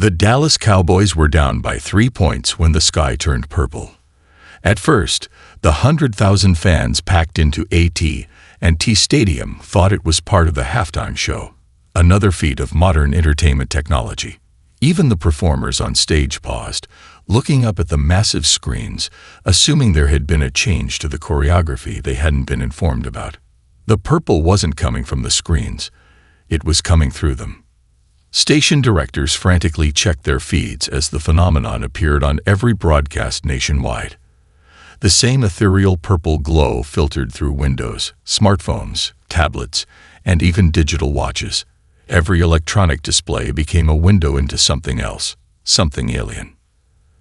The Dallas Cowboys were down by 3 points when the sky turned purple. At first, the 100,000 fans packed into AT&T Stadium thought it was part of the halftime show, another feat of modern entertainment technology. Even the performers on stage paused, looking up at the massive screens, assuming there had been a change to the choreography they hadn't been informed about. The purple wasn't coming from the screens. It was coming through them. Station directors frantically checked their feeds as the phenomenon appeared on every broadcast nationwide. The same ethereal purple glow filtered through windows, smartphones, tablets, and even digital watches. Every electronic display became a window into something else, something alien.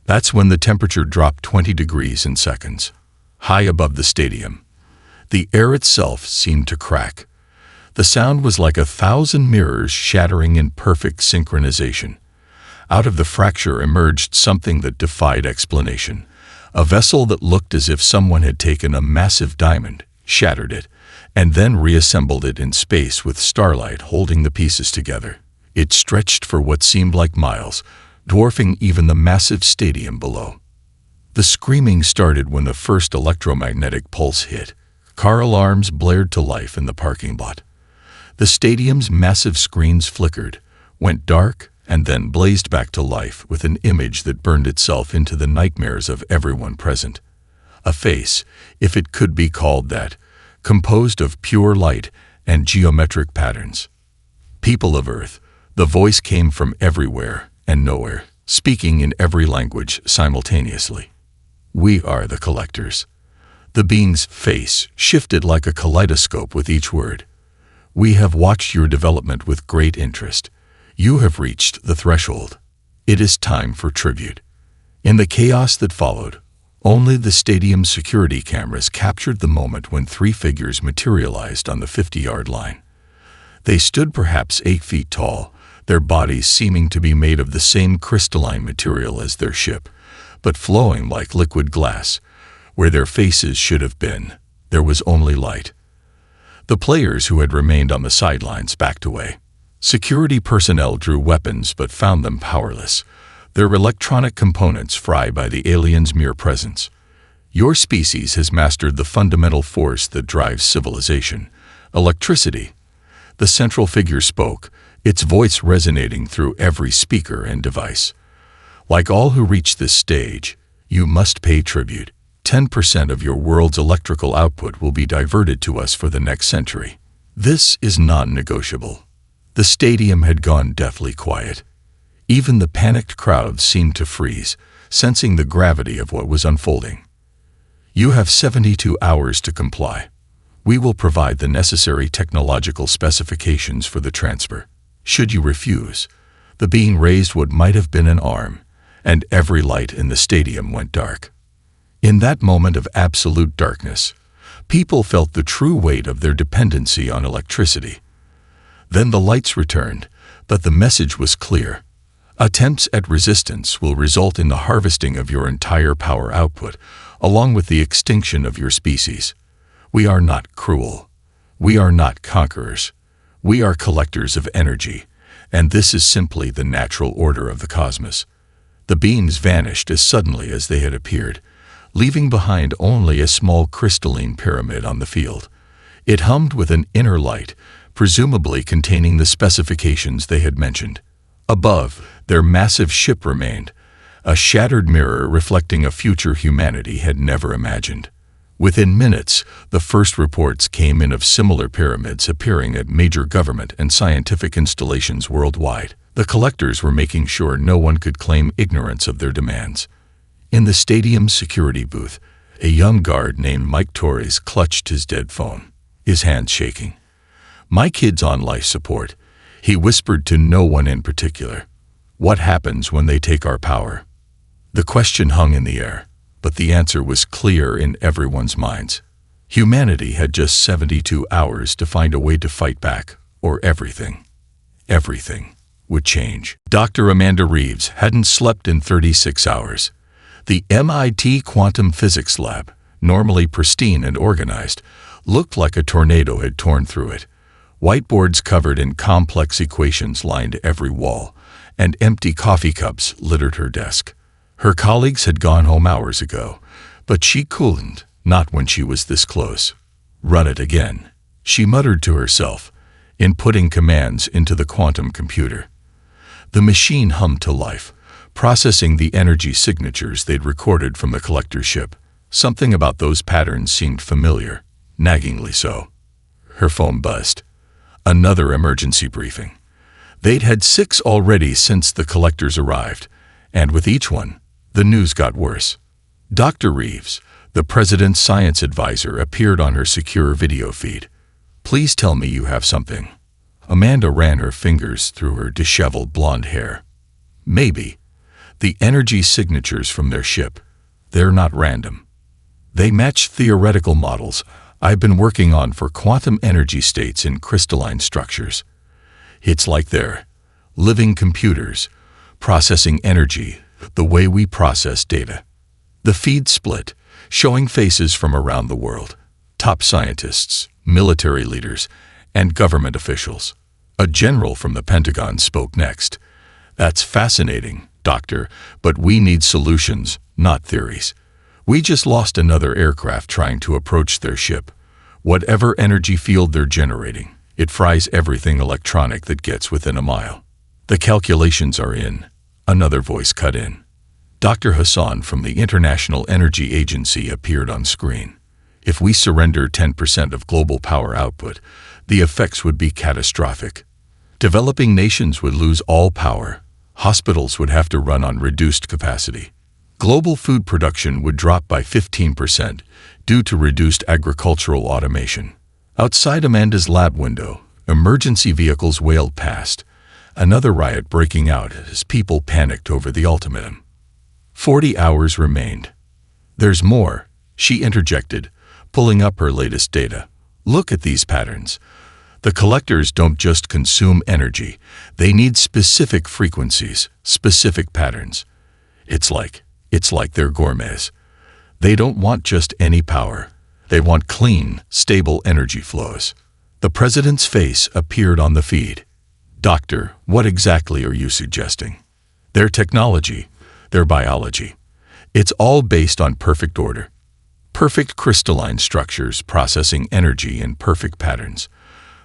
That's when the temperature dropped 20 degrees in seconds. High above the stadium, the air itself seemed to crack. The sound was like 1,000 mirrors shattering in perfect synchronization. Out of the fracture emerged something that defied explanation. A vessel that looked as if someone had taken a massive diamond, shattered it, and then reassembled it in space with starlight holding the pieces together. It stretched for what seemed like miles, dwarfing even the massive stadium below. The screaming started when the first electromagnetic pulse hit. Car alarms blared to life in the parking lot. The stadium's massive screens flickered, went dark, and then blazed back to life with an image that burned itself into the nightmares of everyone present. A face, if it could be called that, composed of pure light and geometric patterns. People of Earth, the voice came from everywhere and nowhere, speaking in every language simultaneously. We are the collectors. The being's face shifted like a kaleidoscope with each word. We have watched your development with great interest. You have reached the threshold. It is time for tribute. In the chaos that followed, only the stadium's security cameras captured the moment when 3 figures materialized on the 50-yard line. They stood perhaps 8 feet tall, their bodies seeming to be made of the same crystalline material as their ship, but flowing like liquid glass. Where their faces should have been, there was only light. The players who had remained on the sidelines backed away. Security personnel drew weapons but found them powerless, their electronic components fried by the aliens' mere presence. Your species has mastered the fundamental force that drives civilization, electricity. The central figure spoke, its voice resonating through every speaker and device. Like all who reach this stage, you must pay tribute. 10% of your world's electrical output will be diverted to us for the next century. This is non-negotiable. The stadium had gone deathly quiet. Even the panicked crowd seemed to freeze, sensing the gravity of what was unfolding. You have 72 hours to comply. We will provide the necessary technological specifications for the transfer. Should you refuse, the being raised what might have been an arm, and every light in the stadium went dark. In that moment of absolute darkness, people felt the true weight of their dependency on electricity. Then the lights returned, but the message was clear. Attempts at resistance will result in the harvesting of your entire power output, along with the extinction of your species. We are not cruel. We are not conquerors. We are collectors of energy, and this is simply the natural order of the cosmos. The beings vanished as suddenly as they had appeared, leaving behind only a small crystalline pyramid on the field. It hummed with an inner light, presumably containing the specifications they had mentioned. Above, their massive ship remained, a shattered mirror reflecting a future humanity had never imagined. Within minutes, the first reports came in of similar pyramids appearing at major government and scientific installations worldwide. The collectors were making sure no one could claim ignorance of their demands. In the stadium's security booth, a young guard named Mike Torres clutched his dead phone, his hands shaking. "My kid's on life support," he whispered to no one in particular. "What happens when they take our power?" The question hung in the air, but the answer was clear in everyone's minds. Humanity had just 72 hours to find a way to fight back, or everything would change. Dr. Amanda Reeves hadn't slept in 36 hours. The MIT Quantum Physics Lab, normally pristine and organized, looked like a tornado had torn through it. Whiteboards covered in complex equations lined every wall, and empty coffee cups littered her desk. Her colleagues had gone home hours ago, but she couldn't, not when she was this close. "Run it again," she muttered to herself, inputting commands into the quantum computer. The machine hummed to life, processing the energy signatures they'd recorded from the collector ship. Something about those patterns seemed familiar, naggingly so. Her phone buzzed. Another emergency briefing. They'd had 6 already since the collectors arrived, and with each one, the news got worse. Dr. Reeves, the president's science advisor, appeared on her secure video feed. "Please tell me you have something." Amanda ran her fingers through her disheveled blonde hair. "Maybe. The energy signatures from their ship, they're not random. They match theoretical models I've been working on for quantum energy states in crystalline structures. It's like they're living computers, processing energy the way we process data." The feed split, showing faces from around the world. Top scientists, military leaders, and government officials. A general from the Pentagon spoke next. "That's fascinating, Doctor, but we need solutions, not theories. We just lost another aircraft trying to approach their ship. Whatever energy field they're generating, it fries everything electronic that gets within a mile." "The calculations are in," another voice cut in. Dr. Hassan from the International Energy Agency appeared on screen. "If we surrender 10% of global power output, the effects would be catastrophic. Developing nations would lose all power. Hospitals would have to run on reduced capacity. Global food production would drop by 15% due to reduced agricultural automation." Outside Amanda's lab window, emergency vehicles wailed past, another riot breaking out as people panicked over the ultimatum. 40 hours remained. "There's more," she interjected, pulling up her latest data. "Look at these patterns. The collectors don't just consume energy, they need specific frequencies, specific patterns. It's like they're gourmets. They don't want just any power. They want clean, stable energy flows." The president's face appeared on the feed. "Doctor, what exactly are you suggesting?" "Their technology, their biology. It's all based on perfect order. Perfect crystalline structures processing energy in perfect patterns.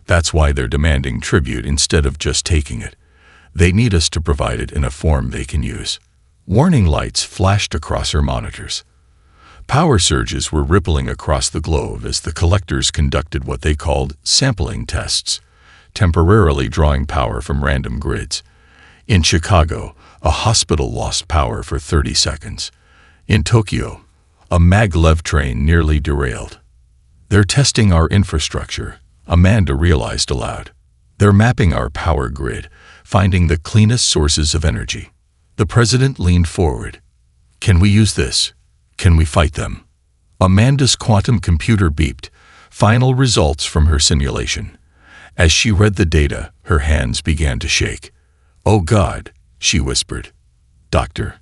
That's why they're demanding tribute instead of just taking it. They need us to provide it in a form they can use." Warning lights flashed across her monitors. Power surges were rippling across the globe as the collectors conducted what they called sampling tests, temporarily drawing power from random grids. In Chicago, a hospital lost power for 30 seconds. In Tokyo, a maglev train nearly derailed. "They're testing our infrastructure," Amanda realized aloud. "They're mapping our power grid, finding the cleanest sources of energy." The president leaned forward. "Can we use this? Can we fight them?" Amanda's quantum computer beeped, final results from her simulation. As she read the data, her hands began to shake. "Oh God," she whispered. "Doctor."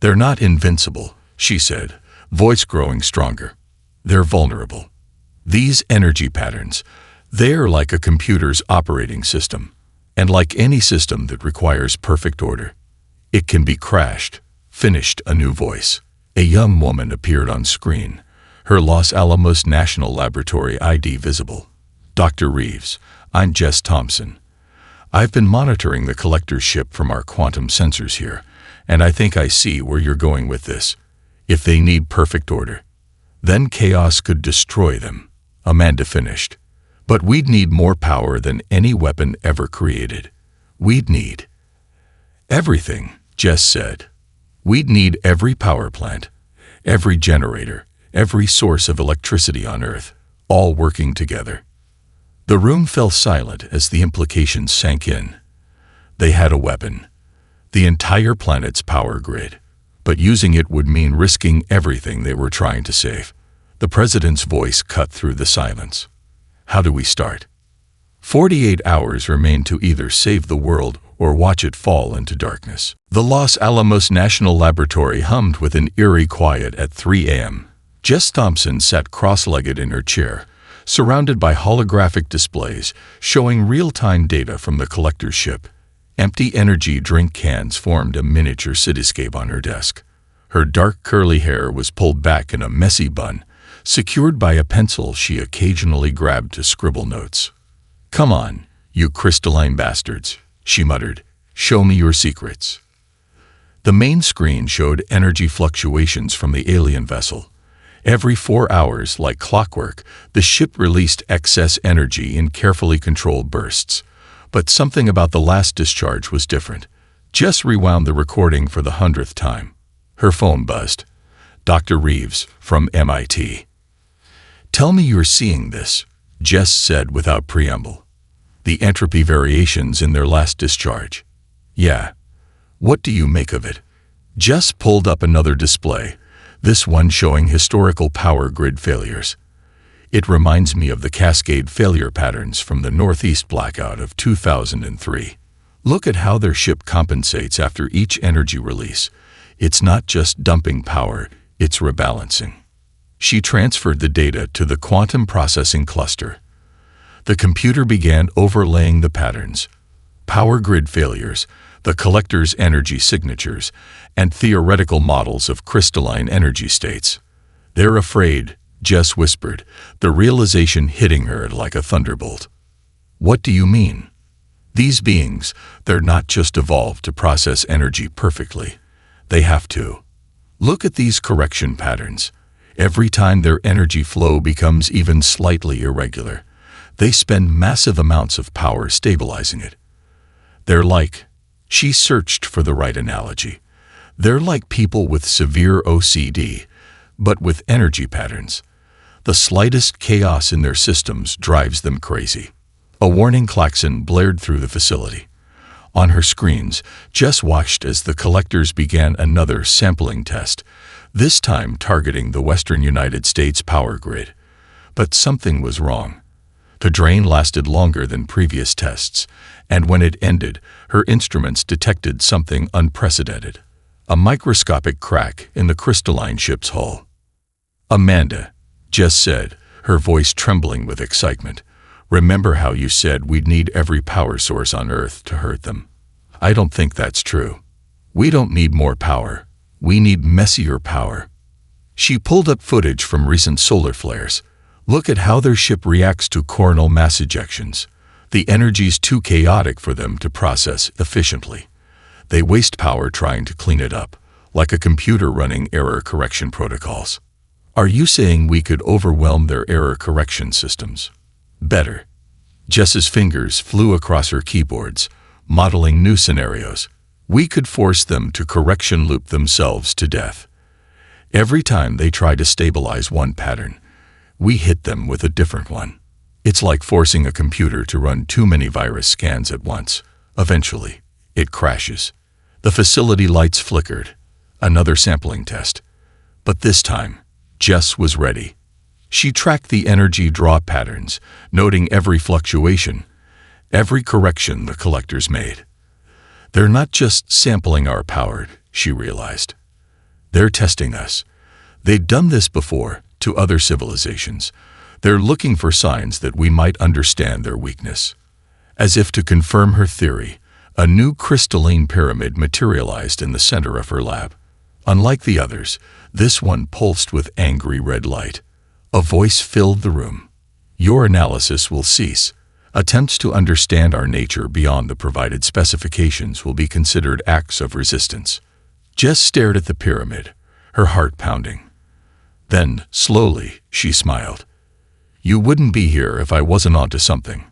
"They're not invincible," she said, voice growing stronger. "They're vulnerable. These energy patterns, they're like a computer's operating system, and like any system that requires perfect order, it can be crashed." Finished a new voice. A young woman appeared on screen, her Los Alamos National Laboratory ID visible. "Dr. Reeves, I'm Jess Thompson. I've been monitoring the collector's ship from our quantum sensors here, and I think I see where you're going with this. If they need perfect order, then chaos could destroy them," Amanda finished. "But we'd need more power than any weapon ever created. We'd need everything," Jess said. "We'd need every power plant, every generator, every source of electricity on Earth, all working together." The room fell silent as the implications sank in. They had a weapon, the entire planet's power grid, but using it would mean risking everything they were trying to save. The president's voice cut through the silence. "How do we start?" 48 hours remained to either save the world or watch it fall into darkness. The Los Alamos National Laboratory hummed with an eerie quiet at 3 a.m. Jess Thompson sat cross-legged in her chair, surrounded by holographic displays showing real-time data from the collector's ship. Empty energy drink cans formed a miniature cityscape on her desk. Her dark curly hair was pulled back in a messy bun, secured by a pencil she occasionally grabbed to scribble notes. "Come on, you crystalline bastards," she muttered. "Show me your secrets." The main screen showed energy fluctuations from the alien vessel. Every 4 hours, like clockwork, the ship released excess energy in carefully controlled bursts. But something about the last discharge was different. Jess rewound the recording for the 100th time. Her phone buzzed. Dr. Reeves, from MIT. "Tell me you're seeing this," Jess said without preamble. "The entropy variations in their last discharge." "Yeah. What do you make of it?" Jess pulled up another display, this one showing historical power grid failures. "It reminds me of the cascade failure patterns from the Northeast blackout of 2003. Look at how their ship compensates after each energy release. It's not just dumping power, it's rebalancing." She transferred the data to the quantum processing cluster. The computer began overlaying the patterns: power grid failures, the collector's energy signatures, and theoretical models of crystalline energy states. "They're afraid," Jess whispered, the realization hitting her like a thunderbolt. "What do you mean?" "These beings, they're not just evolved to process energy perfectly. They have to. Look at these correction patterns. Every time their energy flow becomes even slightly irregular, they spend massive amounts of power stabilizing it. They're like," she searched for the right analogy, "they're like people with severe OCD, but with energy patterns. The slightest chaos in their systems drives them crazy." A warning klaxon blared through the facility. On her screens, Jess watched as the collectors began another sampling test, this time targeting the western United States power grid. But something was wrong. The drain lasted longer than previous tests, and when it ended, her instruments detected something unprecedented: a microscopic crack in the crystalline ship's hull. "Amanda," Jess said, her voice trembling with excitement, "remember how you said we'd need every power source on Earth to hurt them? I don't think that's true. We don't need more power. We need messier power." She pulled up footage from recent solar flares. "Look at how their ship reacts to coronal mass ejections. The energy's too chaotic for them to process efficiently. They waste power trying to clean it up, like a computer running error correction protocols." "Are you saying we could overwhelm their error correction systems?" "Better." Jess's fingers flew across her keyboards, modeling new scenarios. "We could force them to correction loop themselves to death. Every time they try to stabilize one pattern, we hit them with a different one. It's like forcing a computer to run too many virus scans at once. Eventually, it crashes." The facility lights flickered. Another sampling test. But this time, Jess was ready. She tracked the energy draw patterns, noting every fluctuation, every correction the collectors made. "They're not just sampling our power," she realized. "They're testing us. They'd done this before, to other civilizations. They're looking for signs that we might understand their weakness." As if to confirm her theory, a new crystalline pyramid materialized in the center of her lab. Unlike the others, this one pulsed with angry red light. A voice filled the room. "Your analysis will cease. Attempts to understand our nature beyond the provided specifications will be considered acts of resistance." Jess stared at the pyramid, her heart pounding. Then, slowly, she smiled. "You wouldn't be here if I wasn't onto something."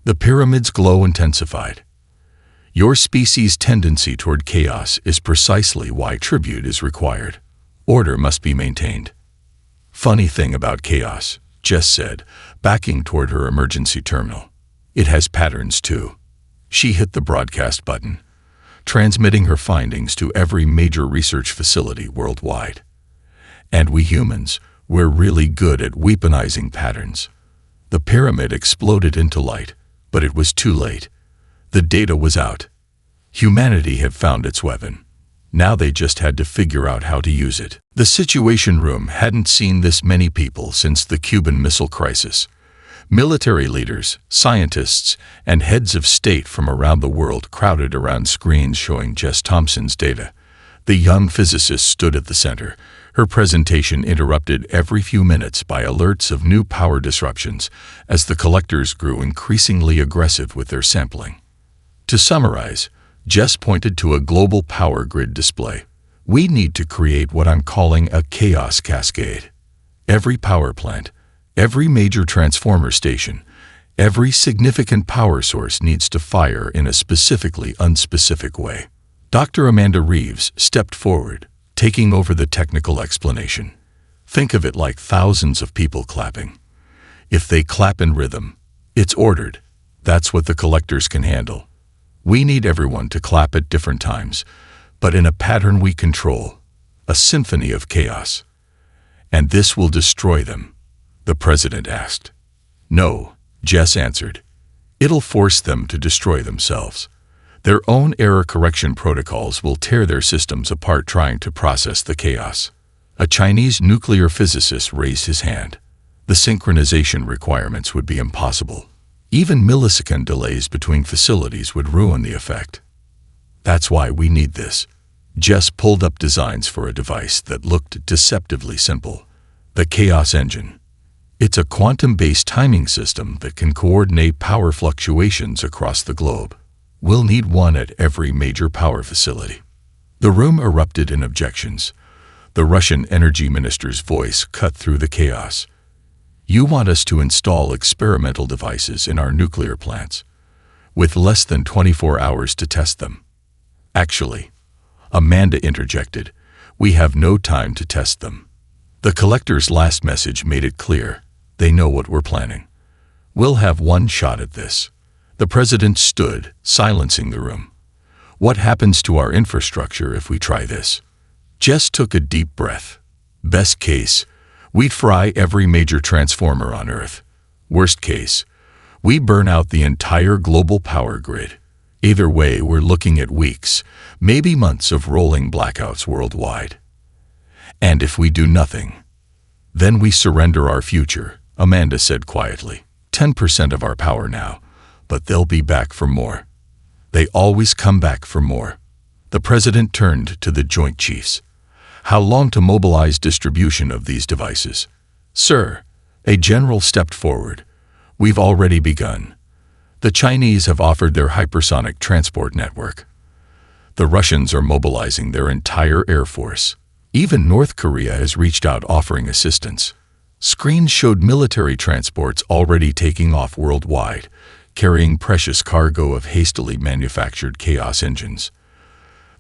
The pyramid's glow intensified. "Your species' tendency toward chaos is precisely why tribute is required. Order must be maintained." "Funny thing about chaos," Jess said, backing toward her emergency terminal. "It has patterns too." She hit the broadcast button, transmitting her findings to every major research facility worldwide. "And we humans, we're really good at weaponizing patterns." The pyramid exploded into light, but it was too late. The data was out. Humanity had found its weapon. Now they just had to figure out how to use it. The Situation Room hadn't seen this many people since the Cuban Missile Crisis. Military leaders, scientists, and heads of state from around the world crowded around screens showing Jess Thompson's data. The young physicist stood at the center, her presentation interrupted every few minutes by alerts of new power disruptions as the collectors grew increasingly aggressive with their sampling. To summarize, Jess pointed to a global power grid display. We need to create what I'm calling a chaos cascade. Every power plant, every major transformer station, every significant power source needs to fire in a specifically unspecific way. Dr. Amanda Reeves stepped forward, taking over the technical explanation. Think of it like thousands of people clapping. If they clap in rhythm, it's ordered. That's what the collectors can handle. We need everyone to clap at different times, but in a pattern we control, a symphony of chaos. And this will destroy them, the president asked. No, Jess answered. It'll force them to destroy themselves. Their own error correction protocols will tear their systems apart trying to process the chaos. A Chinese nuclear physicist raised his hand. The synchronization requirements would be impossible. Even millisecond delays between facilities would ruin the effect. That's why we need this. Jess pulled up designs for a device that looked deceptively simple. The Chaos Engine. It's a quantum-based timing system that can coordinate power fluctuations across the globe. We'll need one at every major power facility. The room erupted in objections. The Russian energy minister's voice cut through the chaos. You want us to install experimental devices in our nuclear plants, with less than 24 hours to test them. Actually, Amanda interjected, we have no time to test them. The collector's last message made it clear. They know what we're planning. We'll have one shot at this. The president stood, silencing the room. What happens to our infrastructure if we try this? Jess took a deep breath. Best case, we'd fry every major transformer on Earth. Worst case, we burn out the entire global power grid. Either way, we're looking at weeks, maybe months of rolling blackouts worldwide. And if we do nothing, then we surrender our future, Amanda said quietly. 10% of our power now, but they'll be back for more. They always come back for more. The president turned to the Joint Chiefs. How long to mobilize distribution of these devices? Sir, a general stepped forward. We've already begun. The Chinese have offered their hypersonic transport network. The Russians are mobilizing their entire air force. Even North Korea has reached out offering assistance. Screens showed military transports already taking off worldwide, carrying precious cargo of hastily manufactured chaos engines.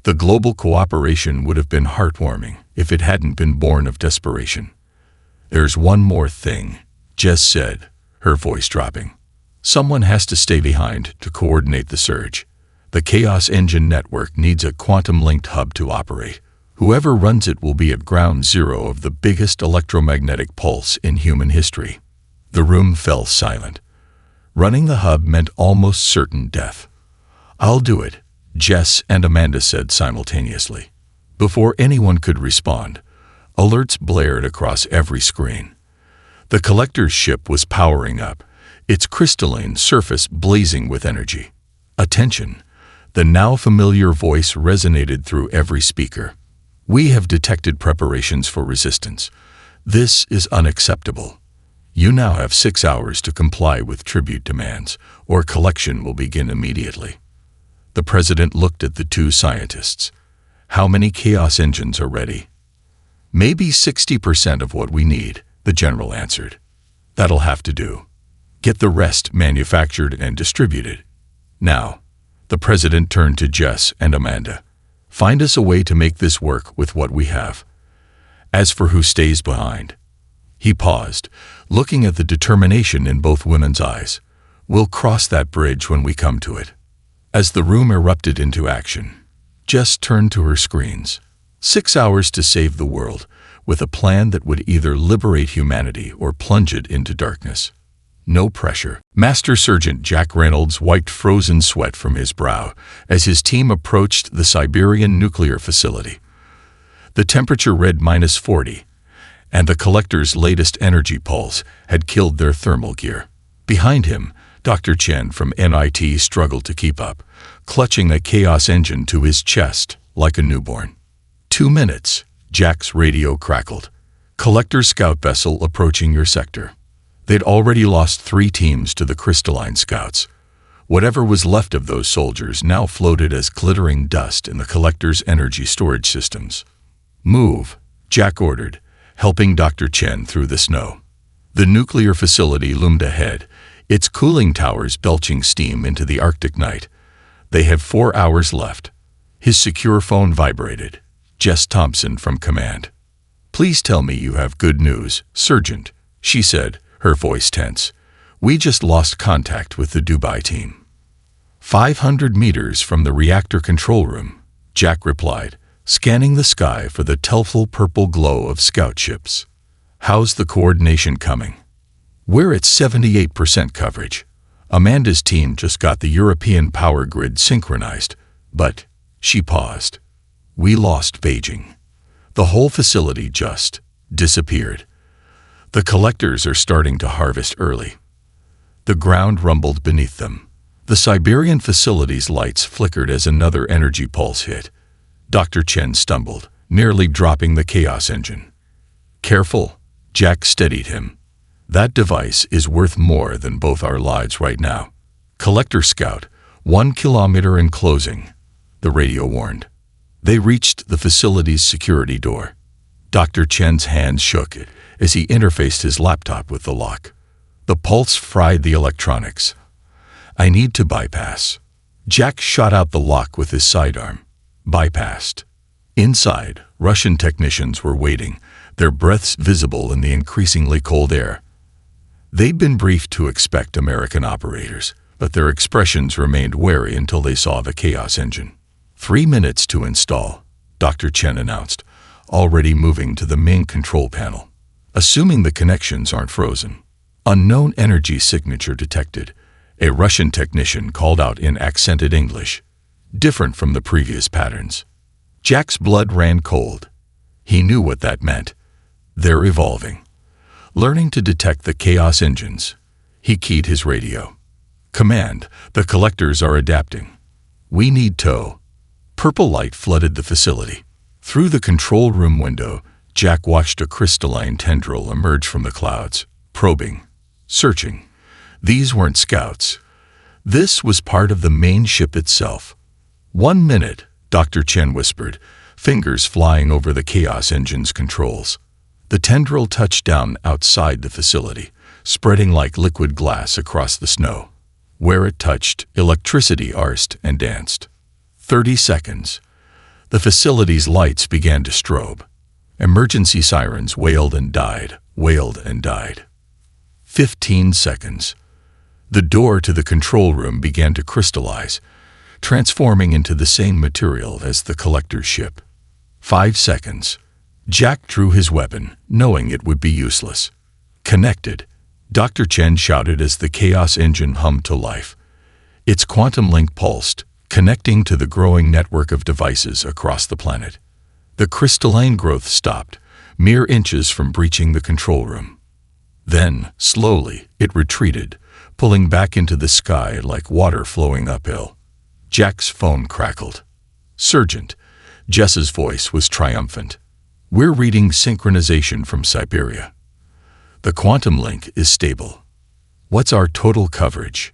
The global cooperation would have been heartwarming if it hadn't been born of desperation. There's one more thing, Jess said, her voice dropping. Someone has to stay behind to coordinate the surge. The Chaos Engine network needs a quantum-linked hub to operate. Whoever runs it will be at ground zero of the biggest electromagnetic pulse in human history. The room fell silent. Running the hub meant almost certain death. I'll do it, Jess and Amanda said simultaneously. Before anyone could respond, alerts blared across every screen. The collector's ship was powering up, its crystalline surface blazing with energy. Attention! The now familiar voice resonated through every speaker. We have detected preparations for resistance. This is unacceptable. You now have 6 hours to comply with tribute demands, or collection will begin immediately. The president looked at the two scientists. How many chaos engines are ready? Maybe 60% of what we need, the general answered. That'll have to do. Get the rest manufactured and distributed. Now, the president turned to Jess and Amanda. Find us a way to make this work with what we have. As for who stays behind, he paused, looking at the determination in both women's eyes. We'll cross that bridge when we come to it. As the room erupted into action, Jess turned to her screens. 6 hours to save the world, with a plan that would either liberate humanity or plunge it into darkness. No pressure. Master Sergeant Jack Reynolds wiped frozen sweat from his brow as his team approached the Siberian nuclear facility. The temperature read -40, and the collector's latest energy pulse had killed their thermal gear. Behind him, Dr. Chen from NIT struggled to keep up, clutching a chaos engine to his chest like a newborn. 2 minutes, Jack's radio crackled. Collector scout vessel approaching your sector. They'd already lost 3 teams to the crystalline scouts. Whatever was left of those soldiers now floated as glittering dust in the collector's energy storage systems. Move, Jack ordered, helping Dr. Chen through the snow. The nuclear facility loomed ahead, its cooling towers belching steam into the Arctic night. They have 4 hours left. His secure phone vibrated. Jess Thompson from command. Please tell me you have good news, Sergeant, she said, her voice tense. We just lost contact with the Dubai team. 500 meters from the reactor control room, Jack replied, scanning the sky for the tealful purple glow of scout ships. How's the coordination coming? We're at 78% coverage. Amanda's team just got the European power grid synchronized, but, she paused. We lost Beijing. The whole facility just disappeared. The collectors are starting to harvest early. The ground rumbled beneath them. The Siberian facility's lights flickered as another energy pulse hit. Dr. Chen stumbled, nearly dropping the chaos engine. Careful, Jack steadied him. That device is worth more than both our lives right now. Collector Scout, 1 kilometer in closing, the radio warned. They reached the facility's security door. Dr. Chen's hands shook as he interfaced his laptop with the lock. The pulse fried the electronics. I need to bypass. Jack shot out the lock with his sidearm. Bypassed. Inside, Russian technicians were waiting, their breaths visible in the increasingly cold air. They'd been briefed to expect American operators, but their expressions remained wary until they saw the chaos engine. 3 minutes to install, Dr. Chen announced, already moving to the main control panel. Assuming the connections aren't frozen. Unknown energy signature detected. A Russian technician called out in accented English, different from the previous patterns. Jack's blood ran cold. He knew what that meant. They're evolving. Learning to detect the chaos engines. He keyed his radio. Command, the collectors are adapting. We need tow. Purple light flooded the facility. Through the control room window, Jack watched a crystalline tendril emerge from the clouds, probing, searching. These weren't scouts. This was part of the main ship itself. 1 minute, Dr. Chen whispered, fingers flying over the chaos engine's controls. The tendril touched down outside the facility, spreading like liquid glass across the snow. Where it touched, electricity arced and danced. 30 seconds. The facility's lights began to strobe. Emergency sirens wailed and died, wailed and died. 15 seconds. The door to the control room began to crystallize, transforming into the same material as the collector's ship. 5 seconds. Jack drew his weapon, knowing it would be useless. Connected, Dr. Chen shouted as the chaos engine hummed to life. Its quantum link pulsed, connecting to the growing network of devices across the planet. The crystalline growth stopped, mere inches from breaching the control room. Then, slowly, it retreated, pulling back into the sky like water flowing uphill. Jack's phone crackled. Sergeant, Jess's voice was triumphant. We're reading synchronization from Siberia. The quantum link is stable. What's our total coverage?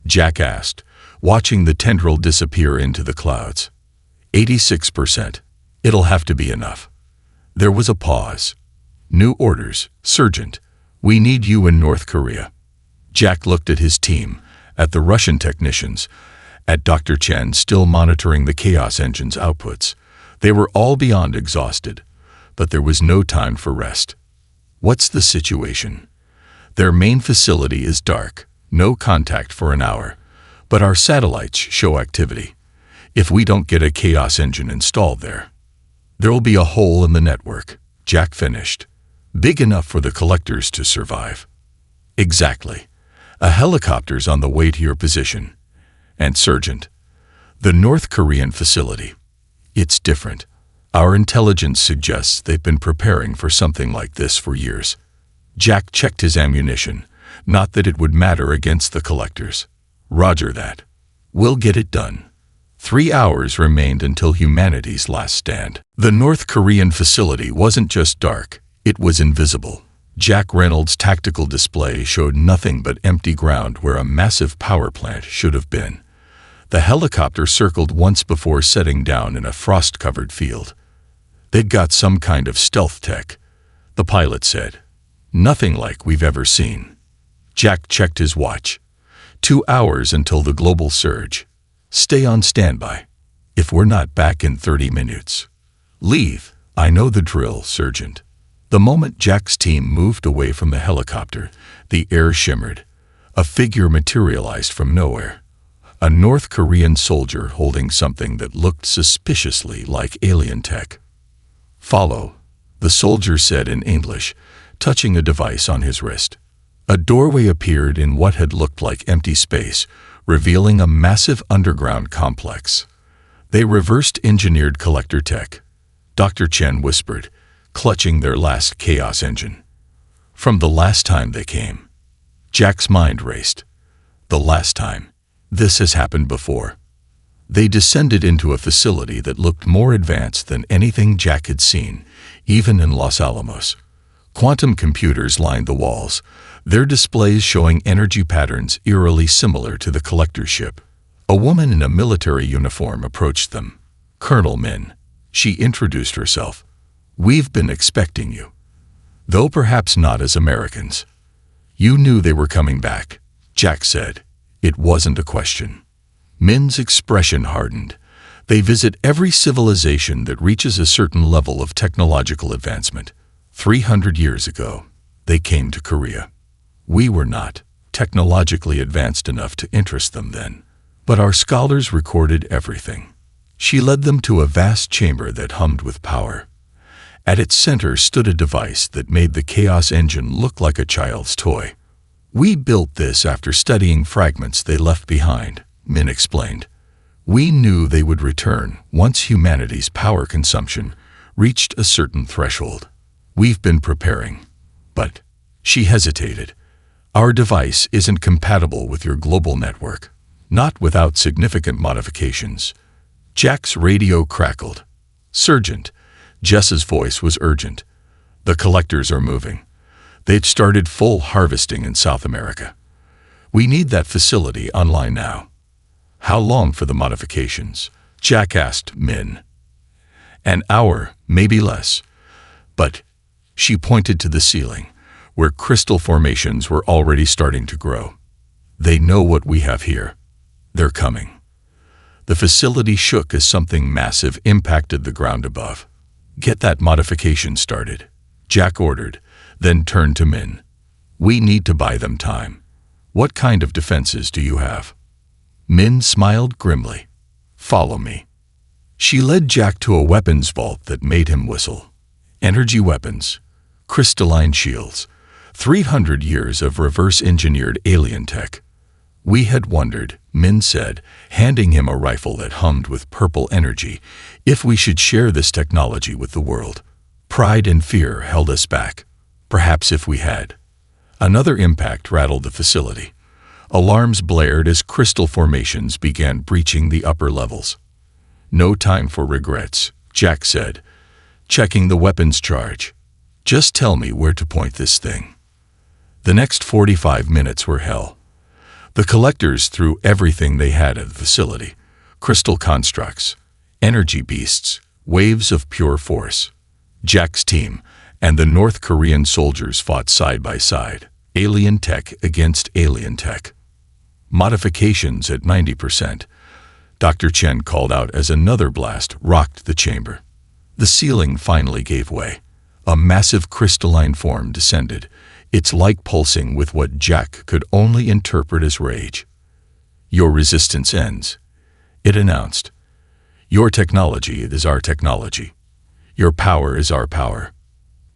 Jack asked, watching the tendril disappear into the clouds. 86%. It'll have to be enough. There was a pause. New orders, Sergeant. We need you in North Korea. Jack looked at his team, at the Russian technicians, at Dr. Chen still monitoring the chaos engine's outputs. They were all beyond exhausted, but there was no time for rest. What's the situation? Their main facility is dark, no contact for an hour, but our satellites show activity. If we don't get a chaos engine installed there, there'll be a hole in the network, Jack finished, big enough for the collectors to survive. Exactly. A helicopter's on the way to your position. And Sergeant, the North Korean facility. It's different. Our intelligence suggests they've been preparing for something like this for years. Jack checked his ammunition, Not that it would matter against the collectors. Roger that. We'll get it done. 3 hours remained until humanity's last stand. The North Korean facility wasn't just dark, it was invisible. Jack Reynolds' tactical display showed nothing but empty ground where a massive power plant should have been. The helicopter circled once before setting down in a frost-covered field. They'd got some kind of stealth tech, the pilot said. Nothing like we've ever seen. Jack checked his watch. 2 hours until the global surge. Stay on standby. If we're not back in 30 minutes. Leave. I know the drill, Sergeant. The moment Jack's team moved away from the helicopter, the air shimmered. A figure materialized from nowhere. A North Korean soldier holding something that looked suspiciously like alien tech. Follow, the soldier said in English, touching a device on his wrist. A doorway appeared in what had looked like empty space, revealing a massive underground complex. They reversed engineered collector tech, Dr. Chen whispered, clutching their last chaos engine. From the last time they came. Jack's mind raced. The last time. This has happened before. They descended into a facility that looked more advanced than anything Jack had seen, even in Los Alamos. Quantum computers lined the walls, their displays showing energy patterns eerily similar to the collector ship. A woman in a military uniform approached them. Colonel Min. She introduced herself. We've been expecting you. Though perhaps not as Americans. You knew they were coming back, Jack said. It wasn't a question. Min's expression hardened. They visit every civilization that reaches a certain level of technological advancement. 300 years ago, they came to Korea. We were not technologically advanced enough to interest them then, but our scholars recorded everything. She led them to a vast chamber that hummed with power. At its center stood a device that made the chaos engine look like a child's toy. We built this after studying fragments they left behind, Min explained. We knew they would return once humanity's power consumption reached a certain threshold. We've been preparing. But, she hesitated, our device isn't compatible with your global network, not without significant modifications. Jack's radio crackled. Sergeant, Jess's voice was urgent. The collectors are moving. They'd started full harvesting in South America. We need that facility online now. How long for the modifications? Jack asked Min. An hour, maybe less. But she pointed to the ceiling, where crystal formations were already starting to grow. They know what we have here. They're coming. The facility shook as something massive impacted the ground above. Get that modification started, Jack ordered, then turned to Min. We need to buy them time. What kind of defenses do you have? Min smiled grimly. Follow me. She led Jack to a weapons vault that made him whistle. Energy weapons, crystalline shields, 300 years of reverse-engineered alien tech. We had wondered, Min said, handing him a rifle that hummed with purple energy, if we should share this technology with the world. Pride and fear held us back. Perhaps if we had. Another impact rattled the facility. Alarms blared as crystal formations began breaching the upper levels. No time for regrets, Jack said, checking the weapons charge. Just tell me where to point this thing. The next 45 minutes were hell. The collectors threw everything they had at the facility. Crystal constructs, energy beasts, waves of pure force. Jack's team and the North Korean soldiers fought side by side, alien tech against alien tech. Modifications at 90%. Dr. Chen called out as another blast rocked the chamber. The ceiling finally gave way. A massive crystalline form descended, its light pulsing with what Jack could only interpret as rage. Your resistance ends, it announced. Your technology is our technology. Your power is our power.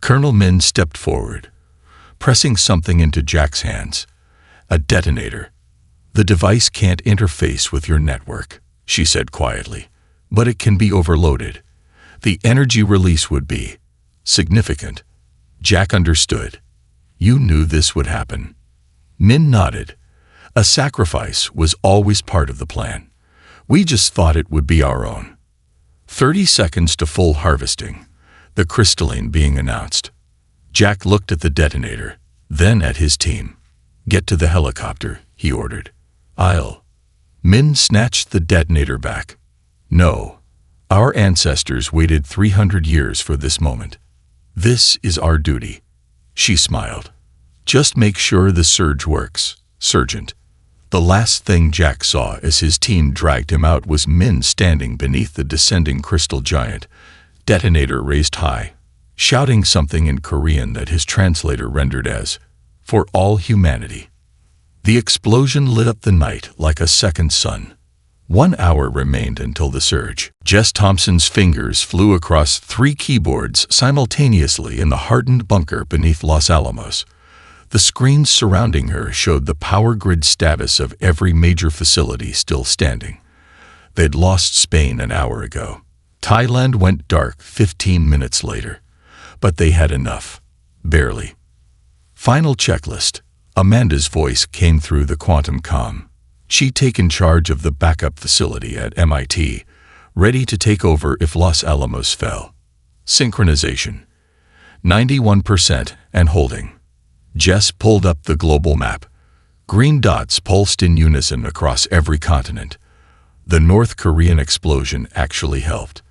Colonel Min stepped forward, pressing something into Jack's hands. A detonator. The device can't interface with your network, she said quietly, but it can be overloaded. The energy release would be significant. Jack understood. You knew this would happen. Min nodded. A sacrifice was always part of the plan. We just thought it would be our own. 30 seconds to full harvesting, the crystalline being announced. Jack looked at the detonator, then at his team. Get to the helicopter, he ordered. Min snatched the detonator back. No. Our ancestors waited 300 years for this moment. This is our duty. She smiled. Just make sure the surge works, Sergeant. The last thing Jack saw as his team dragged him out was Min standing beneath the descending crystal giant, detonator raised high, shouting something in Korean that his translator rendered as, "For all humanity." The explosion lit up the night like a second sun. 1 hour remained until the surge. Jess Thompson's fingers flew across 3 keyboards simultaneously in the hardened bunker beneath Los Alamos. The screens surrounding her showed the power grid status of every major facility still standing. They'd lost Spain an hour ago. Thailand went dark 15 minutes later. But they had enough. Barely. Final checklist. Amanda's voice came through the quantum comm. She'd taken charge of the backup facility at MIT, ready to take over if Los Alamos fell. Synchronization. 91% and holding. Jess pulled up the global map. Green dots pulsed in unison across every continent. The North Korean explosion actually helped.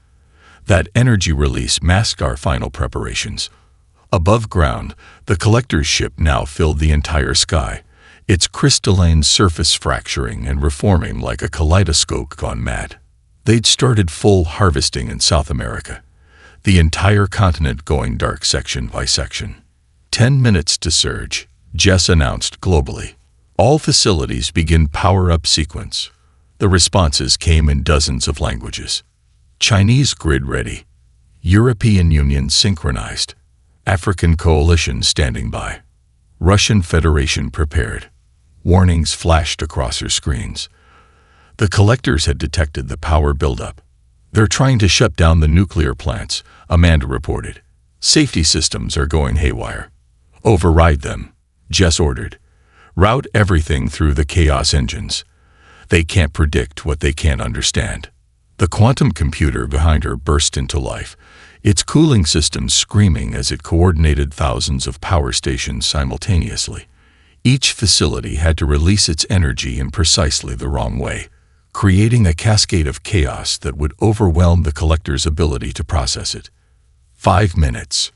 That energy release masked our final preparations. Above ground, the collector's ship now filled the entire sky, its crystalline surface fracturing and reforming like a kaleidoscope gone mad. They'd started full harvesting in South America, the entire continent going dark section by section. 10 minutes to surge, Jess announced globally. All facilities begin power-up sequence. The responses came in dozens of languages. Chinese grid ready. European Union synchronized. African coalition standing by. Russian Federation prepared. Warnings flashed across her screens. The collectors had detected the power buildup. They're trying to shut down the nuclear plants, Amanda reported. Safety systems are going haywire. Override them, Jess ordered. Route everything through the chaos engines. They can't predict what they can't understand. The quantum computer behind her burst into life, its cooling systems screaming as it coordinated thousands of power stations simultaneously. Each facility had to release its energy in precisely the wrong way, creating a cascade of chaos that would overwhelm the collector's ability to process it. 5 minutes.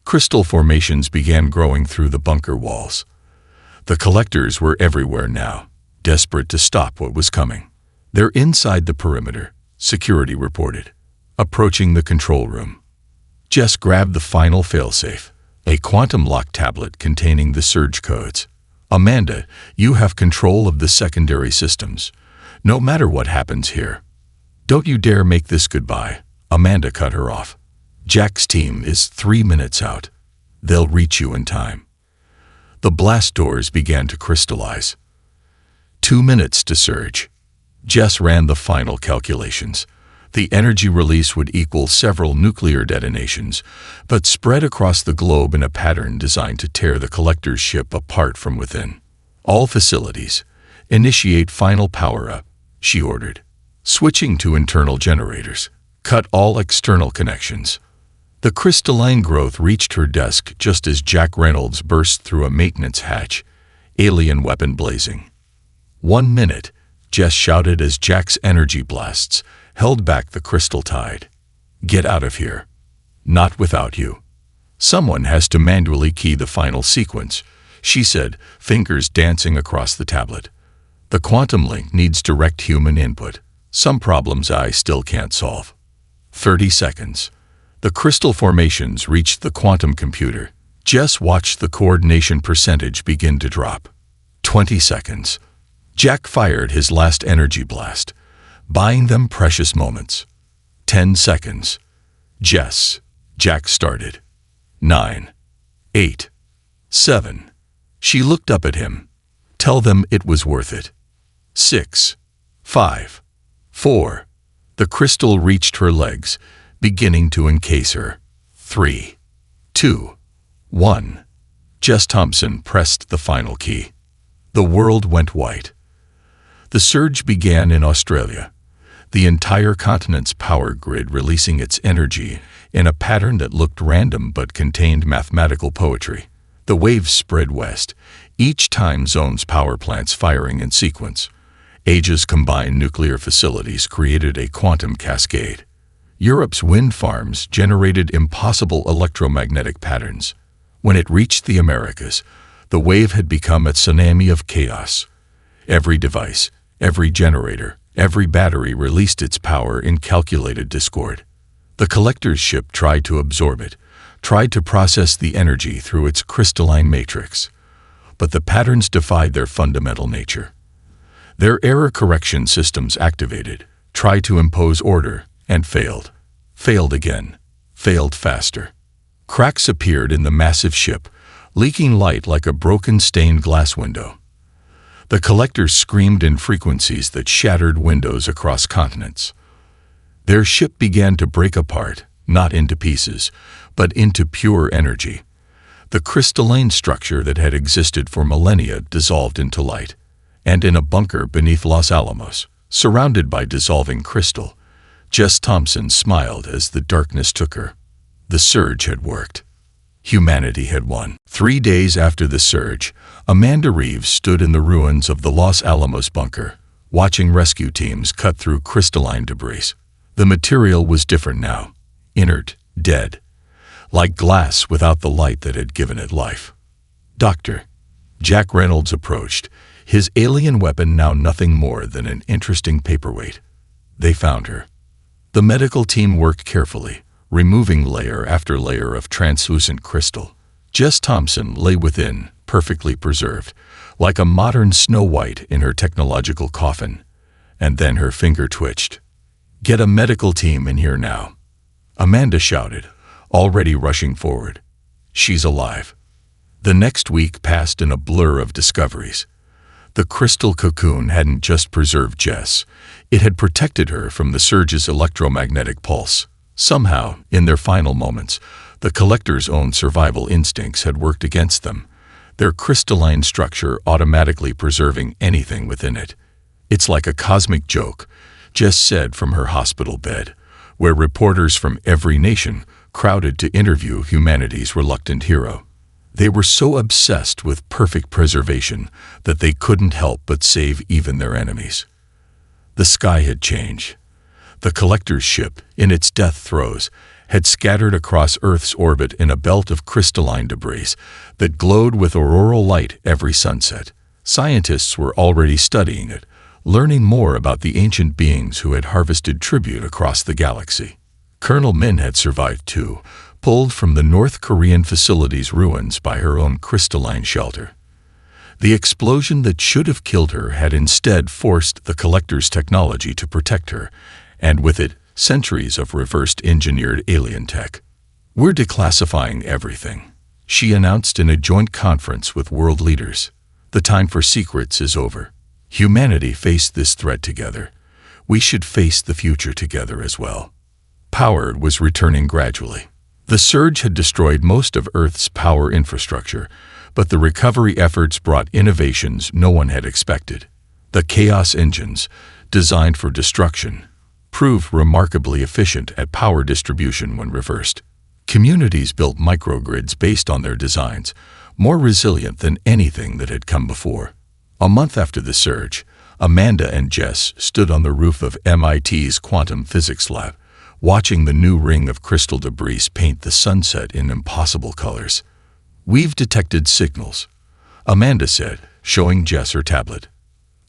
Crystal formations began growing through the bunker walls. The collectors were everywhere now, desperate to stop what was coming. They're inside the perimeter, security reported, approaching the control room. Jess grabbed the final failsafe, a quantum lock tablet containing the surge codes. Amanda, you have control of the secondary systems, no matter what happens here. Don't you dare make this goodbye, Amanda cut her off. Jack's team is 3 minutes out. They'll reach you in time. The blast doors began to crystallize. 2 minutes to surge. Jess ran the final calculations. The energy release would equal several nuclear detonations, but spread across the globe in a pattern designed to tear the collector's ship apart from within. All facilities, initiate final power-up, she ordered. Switching to internal generators. Cut all external connections. The crystalline growth reached her desk just as Jack Reynolds burst through a maintenance hatch, alien weapon blazing. 1 minute, Jess shouted as Jack's energy blasts held back the crystal tide. Get out of here. Not without you. Someone has to manually key the final sequence, she said, fingers dancing across the tablet. The quantum link needs direct human input. Some problems I still can't solve. 30 seconds. The crystal formations reached the quantum computer. Jess watched the coordination percentage begin to drop. 20 seconds. Jack fired his last energy blast, buying them precious moments. 10 seconds. Jack started. 9, 8, 7. She looked up at him. Tell them it was worth it. 6, 5, 4. The crystal reached her legs, beginning to encase her. 3, 2, 1. Jess Thompson pressed the final key. The world went white. The surge began in Australia, the entire continent's power grid releasing its energy in a pattern that looked random but contained mathematical poetry. The waves spread west, each time zone's power plants firing in sequence. Asia's combined nuclear facilities created a quantum cascade. Europe's wind farms generated impossible electromagnetic patterns. When it reached the Americas, the wave had become a tsunami of chaos. Every device, every generator, every battery released its power in calculated discord. The collector's ship tried to absorb it, tried to process the energy through its crystalline matrix. But the patterns defied their fundamental nature. Their error correction systems activated, tried to impose order, and failed. Failed again. Failed faster. Cracks appeared in the massive ship, leaking light like a broken stained glass window. The collector screamed in frequencies that shattered windows across continents. Their ship began to break apart, not into pieces, but into pure energy. The crystalline structure that had existed for millennia dissolved into light, and in a bunker beneath Los Alamos, surrounded by dissolving crystal, Jess Thompson smiled as the darkness took her. The surge had worked. Humanity had won. 3 days after the surge, Amanda Reeves stood in the ruins of the Los Alamos bunker, watching rescue teams cut through crystalline debris. The material was different now, inert, dead, like glass without the light that had given it life. "Doctor," Jack Reynolds approached, his alien weapon now nothing more than an interesting paperweight. They found her. The medical team worked carefully, removing layer after layer of translucent crystal. Jess Thompson lay within, perfectly preserved, like a modern Snow White in her technological coffin. And then her finger twitched. "Get a medical team in here now," Amanda shouted, already rushing forward. "She's alive." The next week passed in a blur of discoveries. The crystal cocoon hadn't just preserved Jess, it had protected her from the surge's electromagnetic pulse. Somehow, in their final moments, the collector's own survival instincts had worked against them, their crystalline structure automatically preserving anything within it. "It's like a cosmic joke," Jess said from her hospital bed, where reporters from every nation crowded to interview humanity's reluctant hero. They were so obsessed with perfect preservation that they couldn't help but save even their enemies. The sky had changed. The collector's ship, in its death throes, had scattered across Earth's orbit in a belt of crystalline debris that glowed with auroral light every sunset. Scientists were already studying it, learning more about the ancient beings who had harvested tribute across the galaxy. Colonel Min had survived too, pulled from the North Korean facility's ruins by her own crystalline shelter. The explosion that should have killed her had instead forced the collector's technology to protect her, and with it, centuries of reversed-engineered alien tech. "We're declassifying everything," she announced in a joint conference with world leaders. "The time for secrets is over. Humanity faced this threat together. We should face the future together as well." Power was returning gradually. The surge had destroyed most of Earth's power infrastructure, but the recovery efforts brought innovations no one had expected. The Chaos engines, designed for destruction, proved remarkably efficient at power distribution when reversed. Communities built microgrids based on their designs, more resilient than anything that had come before. A month after the surge, Amanda and Jess stood on the roof of MIT's quantum physics lab, watching the new ring of crystal debris paint the sunset in impossible colors. "We've detected signals," Amanda said, showing Jess her tablet.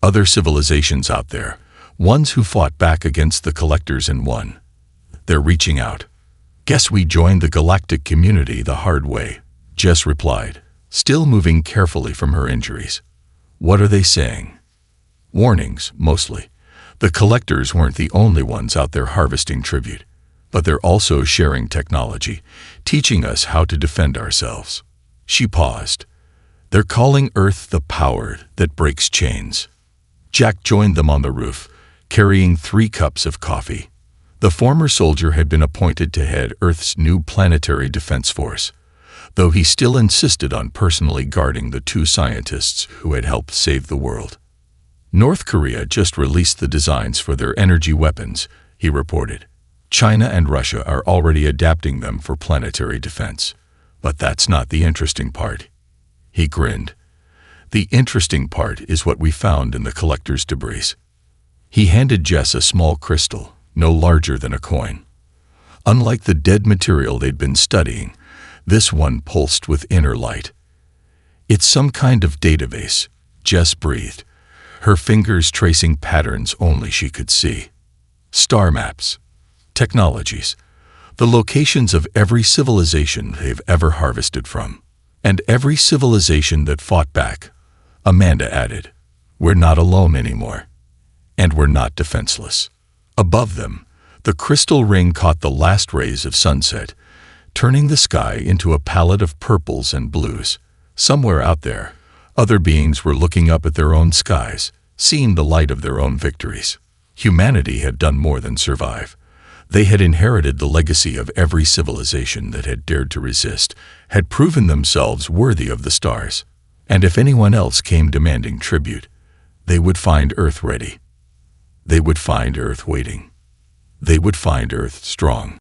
"Other civilizations out there, ones who fought back against the collectors and won. They're reaching out." "Guess we joined the Galactic community the hard way," Jess replied, still moving carefully from her injuries. "What are they saying?" "Warnings, mostly. The collectors weren't the only ones out there harvesting tribute, but they're also sharing technology, teaching us how to defend ourselves." She paused. "They're calling Earth the power that breaks chains." Jack joined them on the roof, carrying 3 cups of coffee. The former soldier had been appointed to head Earth's new planetary defense force. though he still insisted on personally guarding the two scientists who had helped save the world. North Korea just released the designs for their energy weapons, he reported. China and Russia are already adapting them for planetary defense. But that's not the interesting part. He grinned. The interesting part is what we found in the collector's debris. He handed Jess a small crystal, no larger than a coin. Unlike the dead material they'd been studying, this one pulsed with inner light. It's some kind of database, Jess breathed, her fingers tracing patterns only she could see. Star maps, technologies, the locations of every civilization they've ever harvested from. And every civilization that fought back, Amanda added. We're not alone anymore. And we're not defenseless. Above them, the crystal ring caught the last rays of sunset, turning the sky into a palette of purples and blues. Somewhere out there, other beings were looking up at their own skies, seeing the light of their own victories. Humanity had done more than survive. They had inherited the legacy of every civilization that had dared to resist, had proven themselves worthy of the stars. And if anyone else came demanding tribute, they would find Earth ready. They would find Earth waiting. They would find Earth strong.